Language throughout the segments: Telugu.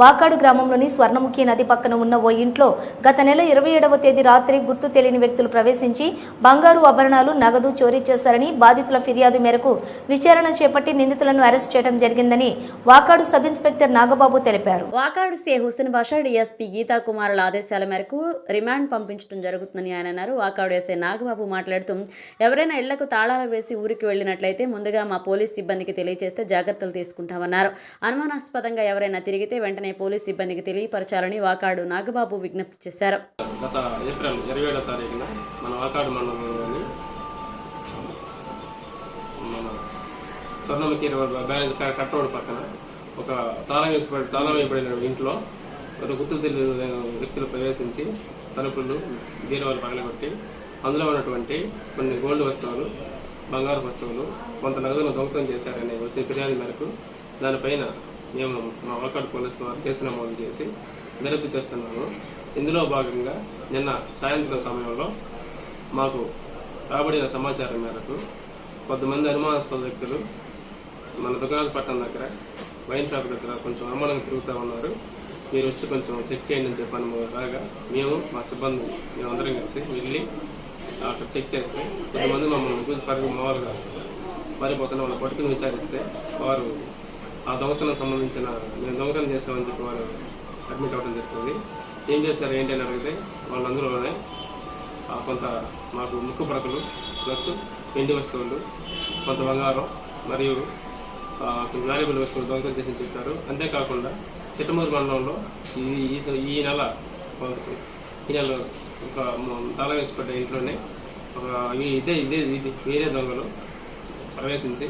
వాకాడు గ్రామంలోని స్వర్ణముఖి నది పక్కన ఉన్న ఓ ఇంట్లో గత నెల 27వ తేదీ రాత్రి గుర్తు తెలియని వ్యక్తులు ప్రవేశించి బంగారు ఆభరణాలు నగదు చోరీ చేశారని బాధితుల ఫిర్యాదు మేరకు విచారణ చేపట్టి నిందితులను అరెస్ట్ చేయడం జరిగిందని వాకాడు సబ్ ఇన్స్పెక్టర్ నాగబాబు తెలిపారు. వాకాడు సే హుస్సేన్ బాషా డీఎస్పీ గీతా కుమారుల ఆదేశాల మేరకు రిమాండ్ పంపించడం జరుగుతుందని ఆయన అన్నారు. వాకాడు ఎస్ఐ నాగబాబు మాట్లాడుతూ ఎవరైనా ఇళ్లకు తాళాలు వేసి ఊరికి వెళ్లినట్లయితే ముందుగా మా పోలీస్ సిబ్బందికి తెలియజేస్తే జాగ్రత్తలు తీసుకుంటామన్నారు. అనుమానాస్పదంగా ఎవరైనా తిరిగితే వెంటనే పోలీస్ సిబ్బందికి తెలియపరచాలని వాకాడు నాగబాబు విజ్ఞప్తి చేశారు. గత ఏప్రిల్ 27వ తారీఖున మన వాకాడు మండలంలోని మన స్వర్ణముఖి కట్టోడు పక్కన ఒక తాళం వేయబడిన ఇంట్లో ఒక గుర్తు తెలియని వ్యక్తులు ప్రవేశించి తలుపులు బీరువాలు పగలగొట్టి అందులో ఉన్నటువంటి కొన్ని గోల్డ్ వస్తువులు, బంగారు వస్తువులు, కొంత నగదును దొంగతనం చేశారని వచ్చిన ఫిర్యాదు మేరకు దానిపైన మేము మా వాకాడు పోలీసు వారు కేసు నమోదు చేసి దర్యాప్తు చేస్తున్నాము. ఇందులో భాగంగా నిన్న సాయంత్రం సమయంలో మాకు రాబడిన సమాచారం మేరకు కొంతమంది అనుమానాస్పద వ్యక్తులు మన దుకాణపట్నం దగ్గర వైన్ షాప్ దగ్గర కొంచెం అనుమానంగా తిరుగుతూ ఉన్నారు. మీరు వచ్చి కొంచెం చెక్ చేయండి అని చెప్పాను. రాగా మేము మా సిబ్బంది మేమందరం కలిసి వెళ్ళి అక్కడ చెక్ చేస్తే కొంతమంది మమ్మల్ని చూసి మామూలుగా పారిపోతున్న వాళ్ళ పట్టుకుని విచారిస్తే వారు ఆ దొంగతనం సంబంధించిన మేము దొంగతనం చేస్తామని చెప్పి వాళ్ళు అడ్మిట్ అవ్వడం జరుగుతుంది. ఏం చేశారు ఏంటి అని అడిగితే వాళ్ళందరూనే కొంత మాకు ముక్కు పడకలు ప్లస్ వెండి వస్తువులు, కొంత బంగారం మరియు వాల్యుబుల్ వస్తువులు దొంగతనం చేసి చెప్పారు. అంతేకాకుండా చిట్టమూరు మండలంలో ఈ నెల ఒక తాళం వేసి పడ్డ ఇంట్లోనే ఇదే వేరే దొంగలు ప్రవేశించి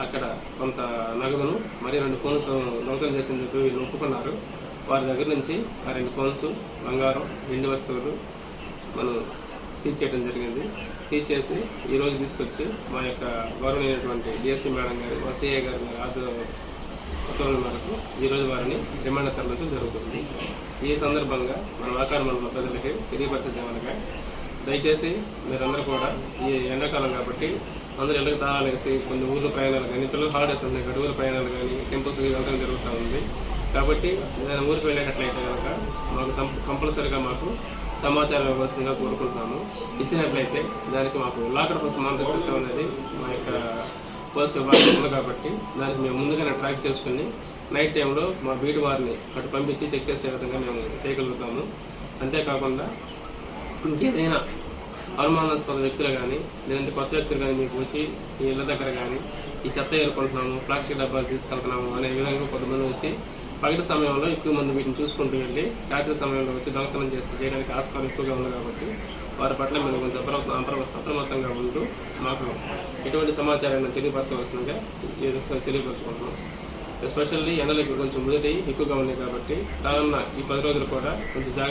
అక్కడ కొంత నగదును మరి 2 ఫోన్స్ దొంగతనం చేసిన చెప్పి వీళ్ళు ఒప్పుకున్నారు. వారి దగ్గర నుంచి ఆ 2 ఫోన్స్, బంగారం, వెండి వస్తువులు మనం సీజ్ చేయడం జరిగింది. సీజ్ చేసి ఈరోజు తీసుకొచ్చి మా యొక్క గౌరవమైనటువంటి డిఎస్పీ మేడం గారు, సిఐ గారి ఉత్తర్వుల మేరకు ఈరోజు వారిని రిమాండ్ తరలించడం జరుగుతుంది. ఈ సందర్భంగా మన వాకాడు మండల ప్రజలకి తెలియపరచదేమనగా దయచేసి మీరందరూ కూడా ఈ ఎండాకాలం కాబట్టి అందరూ ఇళ్ళకి తాళాలు వేసి కొన్ని ఊర్ల ప్రయాణాలు కానీ పిల్లలు హాలిడేస్ ఉన్నాయి, ఊళ్ళ ప్రయాణాలు కానీ టెంపుల్స్కి వెళ్ళడం జరుగుతూ ఉంది. కాబట్టి ఏదైనా ఊరికి వెళ్ళేటట్లయితే కనుక మాకు కంపల్సరీగా మాకు సమాచారం ఇవ్వాల్సిందిగా కోరుకుంటున్నాము. ఇచ్చినట్లయితే దానికి మాకు లాకర్ కోసం మానిటరింగ్ సిస్టమ్ అనేది మా యొక్క పోలీస్ విభాగం ఉంది కాబట్టి దానికి మేము ముందుగానే ట్రాక్ చేసుకుని నైట్ టైంలో మా బీటు వారిని అటు పంపించి చెక్ చేసే విధంగా మేము చేయగలుగుతాము. అంతేకాకుండా ఇంకేదైనా అనుమానాస్పద వ్యక్తులు కానీ లేదంటే కొత్త వ్యక్తులు కానీ మీకు వచ్చి ఈ ఇళ్ళ దగ్గర కానీ ఈ చెత్త ఏరుకుంటున్నాము, ప్లాస్టిక్ డబ్బాలు తీసుకెళ్తున్నాము అనే విధంగా కొంతమంది వచ్చి పగటి సమయంలో ఎక్కువ మంది వీటిని చూసుకుంటూ వెళ్ళి రాత్రి సమయంలో వచ్చి దొంగతనం చేయడానికి ఆస్కారం ఎక్కువగా ఉంది కాబట్టి వారి పట్ల మేము కొంచెం అప్రమత్తంగా ఉంటూ మాకు ఎటువంటి సమాచారాన్ని తెలియపరచవలసిందిగా తెలియపరచుకుంటున్నాం. ఎస్పెషల్లీ ఎండలు కొంచెం ముదిరి ఎక్కువగా ఉన్నాయి కాబట్టి రానున్న ఈ 10 రోజులు కూడా కొంచెం జాగ్రత్త